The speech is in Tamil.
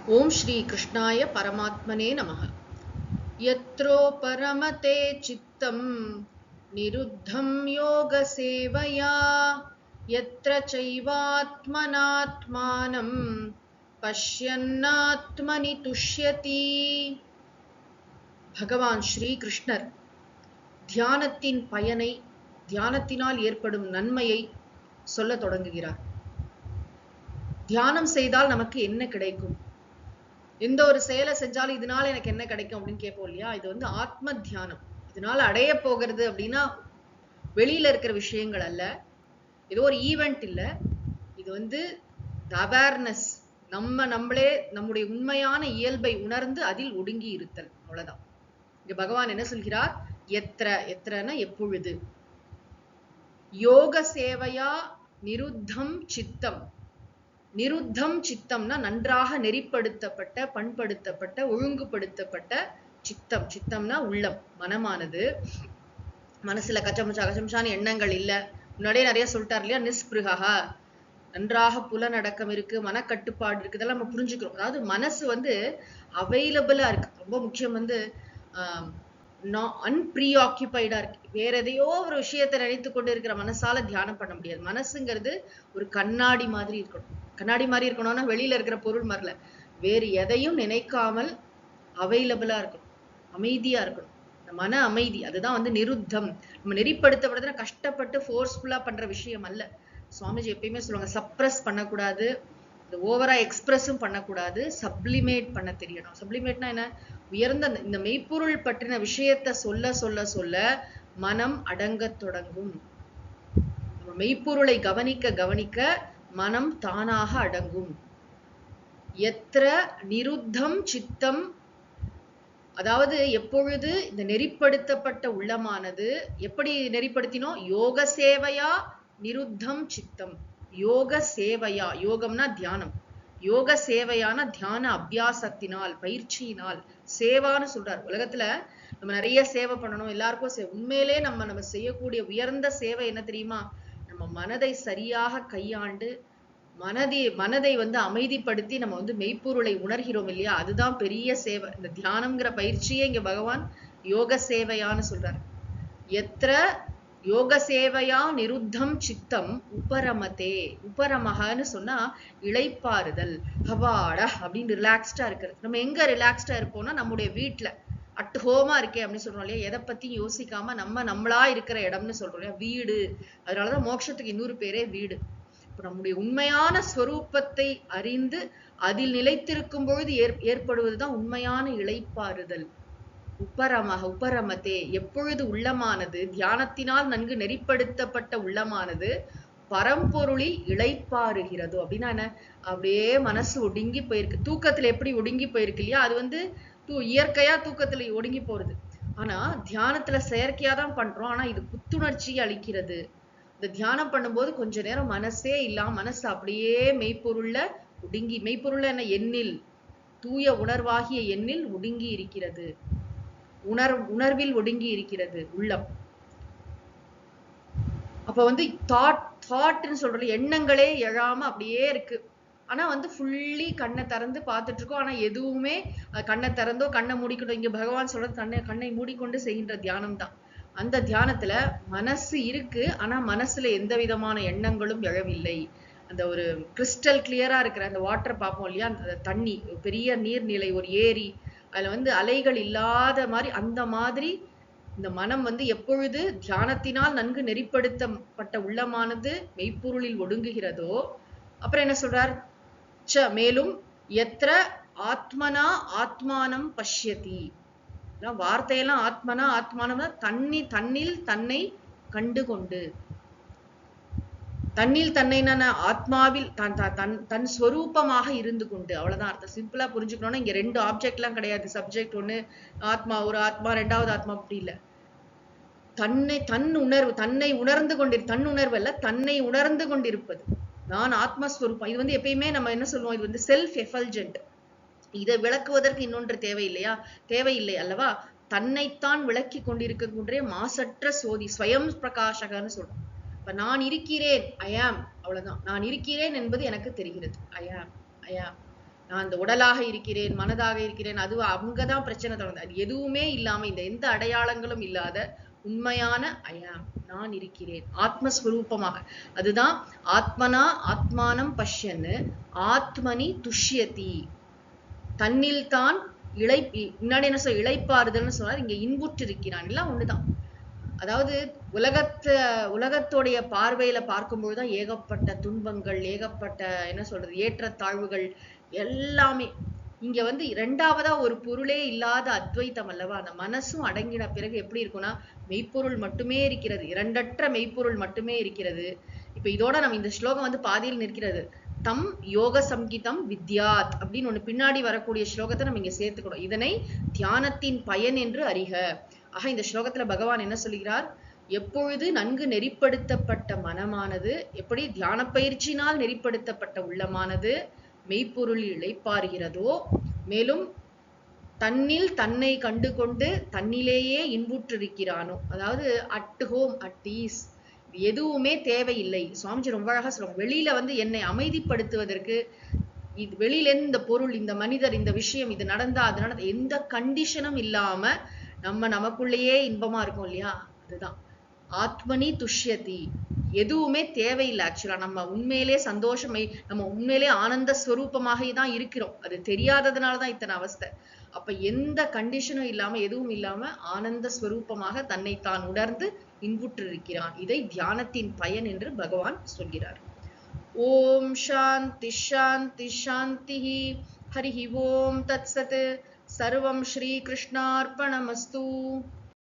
ओम श्री कृष्णाय परमात्मने नमः। यत्रो परमते चित्तं निरुद्धं योगसेवया यत्र चैवात्मनात्मानं पश्यन्नात्मनि तुष्यति। भगवान श्री कृष्णர் தியானத்தின் பயனை தியானத்தினால் ஏற்படும் நன்மையை சொல்ல தொடங்குகிறார். தியானம் செய்தால் நமக்கு என்ன கிடைக்கும், எந்த ஒரு செயலை செஞ்சாலும் இதனால எனக்கு என்ன கிடைக்கும் அப்படின்னு கேட்போம் இல்லையா. இது வந்து ஆத்ம தியானம். இதனால அடைய போகிறது அப்படின்னா வெளியில இருக்கிற விஷயங்கள் அல்ல, ஏதோ ஒரு ஈவெண்ட் இல்ல, இது வந்து அவேர்னஸ், நம்மளே நம்முடைய உண்மையான இயல்பை உணர்ந்து அதில் ஒடுங்கி இருத்தல், அவ்வளவுதான். இங்க பகவான் என்ன சொல்கிறார், எத்திரனா எப்பொழுது, யோக சேவையா நிருத்தம் சித்தம். நிருத்தம் சித்தம்னா நன்றாக நெறிப்படுத்தப்பட்ட, பண்படுத்தப்பட்ட, ஒழுங்குபடுத்தப்பட்ட சித்தம். சித்தம்னா உள்ளம், மனமானது. மனசுல கச்சமுச்சான எண்ணங்கள் இல்ல. முன்னாடியே நிறைய சொல்லிட்டார் இல்லையா, நிஸ்பிருகா, நன்றாக புலனடக்கம் இருக்கு, மனக்கட்டுப்பாடு இருக்கு, இதெல்லாம் நம்ம புரிஞ்சுக்கிறோம். அதாவது மனசு வந்து அவைலபிளா இருக்கு. ரொம்ப முக்கியம் வந்து அன்பிரீஆக்குபைடா இருக்கு. வேற எதையோ ஒரு விஷயத்தை நினைத்து கொண்டு இருக்கிற மனசால தியானம் பண்ண முடியாது. மனசுங்கிறது ஒரு கண்ணாடி மாதிரி இருக்கணும். கண்ணாடி மாதிரி இருக்கணும்னா வெளியில இருக்கிற பொருள் மாதிரில, வேறு எதையும் நினைக்காமல் அவைலபிளா இருக்கணும், அமைதியா இருக்கணும். மன அமைதி, அதுதான் வந்து நிருத்தம். நம்ம நெறிப்படுத்தப்படுறதுன்னா கஷ்டப்பட்டு ஃபோர்ஸ்ஃபுல்லா பண்ற விஷயம் அல்ல. சுவாமிஜி எப்பயுமே சொல்லுவாங்க, சப்ரஸ் பண்ணக்கூடாது, ஓவரா எக்ஸ்பிரஸும் பண்ணக்கூடாது, சப்ளிமேட் பண்ண தெரியணும். சப்ளிமேட்னா என்ன, உயர்ந்த இந்த மெய்ப்பொருள் பற்றின விஷயத்தை சொல்ல சொல்ல சொல்ல மனம் அடங்க தொடங்கும். மெய்ப்பொருளை கவனிக்க கவனிக்க மனம் தானாக அடங்கும். எத்திர நிருத்தம் சித்தம், அதாவது எப்பொழுது இந்த நெறிப்படுத்தப்பட்ட உள்ளமானது, எப்படி நெறிப்படுத்தினோம், யோக சேவையா நிருத்தம் சித்தம். யோக சேவையா, யோகம்னா தியானம், யோக சேவையான தியான அபியாசத்தினால், பயிற்சியினால். சேவான்னு சொல்றார். உலகத்துல நம்ம நிறைய சேவை பண்ணணும், எல்லாருக்கும் உண்மையிலே நம்ம செய்யக்கூடிய உயர்ந்த சேவை என்ன தெரியுமா, நம்ம மனதை சரியாக கையாண்டு மனதை வந்து அமைதிப்படுத்தி நம்ம வந்து மெய்ப்பொருளை உணர்கிறோம் இல்லையா, அதுதான் பெரிய சேவை. இந்த தியானம்ங்கிற பயிற்சியே இங்க பகவான் யோக சேவையான்னு சொல்றார். எத்திர யோக சேவையா நிருத்தம் சித்தம் உபரமதே. உபரமகன்னு சொன்னா இளைப்பாறுதல், ஹவாட அப்படின்னு ரிலாக்ஸ்டா இருக்கிறது. நம்ம எங்க ரிலாக்ஸ்டா இருப்போம்னா நம்முடைய வீட்டுல அட் ஹோமா இருக்கே அப்படின்னு சொல்றோம் இல்லையா, எதை பத்தியும் யோசிக்காம நம்மளா இருக்கிற இடம்னு சொல்றோம் இல்லையா, வீடு. அதனாலதான் மோட்சத்துக்கு இன்னொரு பேரே வீடு. இப்ப நம்முடைய உண்மையான ஸ்வரூபத்தை அறிந்து அதில் நிலைத்திருக்கும் பொழுது ஏற்படுவதுதான் உண்மையான இளைப்பாறுதல். உபரமதே, எப்பொழுது உள்ளமானது தியானத்தினால் நன்கு நெறிப்படுத்தப்பட்ட உள்ளமானது பரம்பொருளில் இளைப்பாறுகிறதோ, அப்படின்னா என்ன, அப்படியே மனசு ஒடுங்கி போயிருக்கு. தூக்கத்துல எப்படி ஒடுங்கி போயிருக்கு இல்லையா, அது வந்து இயற்கையா தூக்கத்துல ஒடுங்கி போறது. ஆனா தியானத்துல செயற்கையா தான் பண்றோம். ஆனா இது புத்துணர்ச்சியை அளிக்கிறது. இந்த தியானம் பண்ணும்போது கொஞ்ச நேரம் மனசே இல்லாம மனசு அப்படியே மெய்ப்பொருள்ல ஒடுங்கி, மெய்ப்பொருள்ல என்ன, எண்ணில், தூய உணர்வாகிய எண்ணில் ஒடுங்கி இருக்கிறது. உணர்வில் ஒடுங்கி இருக்கிறது உள்ளம். அப்ப வந்து தாட்னு சொல்றது எண்ணங்களே எழாம அப்படியே இருக்கு. ஆனா வந்து ஃபுல்லி கண்ணை திறந்து பார்த்துட்டு இருக்கோம். ஆனா எதுவுமே கண்ணை திறந்தோ கண்ணை மூடிக்கொண்டோ, இங்க பகவான் சொல்றது கண்ணை மூடிக்கொண்டு செய்கின்ற தியானம் தான். அந்த தியானத்துல மனசு இருக்கு, ஆனா மனசுல எந்த விதமான எண்ணங்களும் எழவில்லை. அந்த ஒரு கிறிஸ்டல் கிளியரா இருக்கிற அந்த வாட்டர் பார்ப்போம் இல்லையா, அந்த தண்ணி, பெரிய நீர்நிலை, ஒரு ஏரி, அதுல வந்து அலைகள் இல்லாத மாதிரி, அந்த மாதிரி இந்த மனம் வந்து எப்பொழுது தியானத்தினால் நன்கு நெறிப்படுத்தப்பட்ட உள்ளமானது மெய்ப்பொருளில் ஒடுங்குகிறதோ, அப்புறம் என்ன சொல்றார், மேலும் எத்திர ஆத்மனா ஆத்மானம் பஷ்யதி. வார்த்தையெல்லாம் ஆத்மனா ஆத்மானம், தன்னில் தன்னை கண்டுகொண்டு. தன்னில் தன்னை ஆத்மாவில் தன் ஸ்வரூபமாக இருந்து கொண்டு, அவ்வளவுதான் அர்த்தம். சிம்பிளா புரிஞ்சுக்கணும்னா இங்க ரெண்டு ஆப்ஜெக்ட் எல்லாம் கிடையாது. சப்ஜெக்ட் ஒண்ணு ஆத்மா, ஒரு ஆத்மா, ரெண்டாவது ஆத்மா, அப்படி இல்ல. தன்னை உணர்ந்து தன்னுணர்வு அல்ல, தன்னை உணர்ந்து கொண்டிருப்பது. நான் ஆத்மஸ்வரூபம். இது வந்து எப்பயுமே நம்ம என்ன சொல்லுவோம், இது வந்து செல்ஃப் எஃபல்ஜென்ட். இதை விளக்குவதற்கு இன்னொன்று தேவையில்லையா, தேவையில்லை அல்லவா. தன்னைத்தான் விளக்கி கொண்டிருக்கின்ற மாசற்ற சோதி, ஸ்வயம் பிரகாஷகன்னு சொல்றோம். இப்ப நான் இருக்கிறேன், ஐ ஆம், அவ்வளவுதான். நான் இருக்கிறேன் என்பது எனக்கு தெரிகிறது, ஐ ஆம். நான் அந்த உடலாக இருக்கிறேன், மனதாக இருக்கிறேன், அது அங்கதான் பிரச்சனை தொடங்குது. அது எதுவுமே இல்லாம இந்த எந்த அடையாளங்களும் இல்லாத உண்மையான ஐயாம், நான் இருக்கிறேன் ஆத்மஸ்வரூபமாக. அதுதான் ஆத்மனா ஆத்மானம் பஷ்யன்னு ஆத்மனி துஷ்யதி. தன்னில் தான் முன்னாடி என்ன சொல்ல இளைப்பாறுதல்னு சொன்னார், இங்க இன்புற்று இருக்கிறான். எல்லாம் ஒண்ணுதான். அதாவது உலகத்தோடைய பார்வையில பார்க்கும்போதுதான் ஏகப்பட்ட துன்பங்கள், ஏகப்பட்ட என்ன சொல்றது ஏற்றத்தாழ்வுகள் எல்லாமே. இங்க வந்து இரண்டாவதா ஒரு பொருளே இல்லாத அத்வைத்தம் அல்லவா, அந்த மனசும் அடங்கின பிறகு எப்படி இருக்கும்னா மெய்ப்பொருள் மட்டுமே இருக்கிறது, இரண்டற்ற மெய்ப்பொருள் மட்டுமே இருக்கிறது. இப்ப இதோட நம்ம இந்த ஸ்லோகம் வந்து பாதியில் நிற்கிறது. தம் யோக சங்கீதம் வித்யாத் அப்படின்னு ஒண்ணு பின்னாடி வரக்கூடிய ஸ்லோகத்தை நம்ம இங்க சேர்த்துக்கணும். இதனை தியானத்தின் பயன் என்று அறிக. ஆக இந்த ஸ்லோகத்துல பகவான் என்ன சொல்கிறார், எப்பொழுது நன்கு நெறிப்படுத்தப்பட்ட மனமானது, எப்படி தியான பயிற்சியினால் நெறிப்படுத்தப்பட்ட உள்ளமானது மெய்ப்பொருளில் இளைப்பாறுகிறதோ, மேலும் தன்னில் தன்னை கண்டு கொண்டு தன்னிலேயே இன்புற்றிருக்கிறானோ, அதாவது அட் ஹோம் அட் ஈஸ், எதுவுமே தேவையில்லை. சுவாமிஜி ரொம்ப அழகா சொல்லுவாங்க, வெளியில வந்து என்னை அமைதிப்படுத்துவதற்கு இது வெளியில இருந்து இந்த பொருள், இந்த மனிதர், இந்த விஷயம், இது நடந்தா அது நடந்த எந்த கண்டிஷனும் இல்லாம நமக்குள்ளேயே இன்பமா இருக்கும் இல்லையா, அதுதான் ஆத்மனி துஷ்யதி. எதுவுமே தேவையில்லை. ஆக்சுவலா நம்ம உண்மையிலே சந்தோஷமை, நம்ம உண்மையிலே ஆனந்த ஸ்வரூபமாக தான் இருக்கிறோம். அது தெரியாததுனாலதான் இத்தனை அவஸ்தை. அப்ப எந்த கண்டிஷனும் இல்லாம எதுவும் இல்லாம ஆனந்த ஸ்வரூபமாக தன்னை தான் உணர்ந்து இன்புற்று இருக்கிறான். இதை தியானத்தின் பயன் என்று பகவான் சொல்கிறார். ஓம் சாந்தி சாந்தி சாந்தி. ஹரி ஓம் தத் சத். சர்வம் ஸ்ரீ கிருஷ்ணார்ப்பணமஸ்து.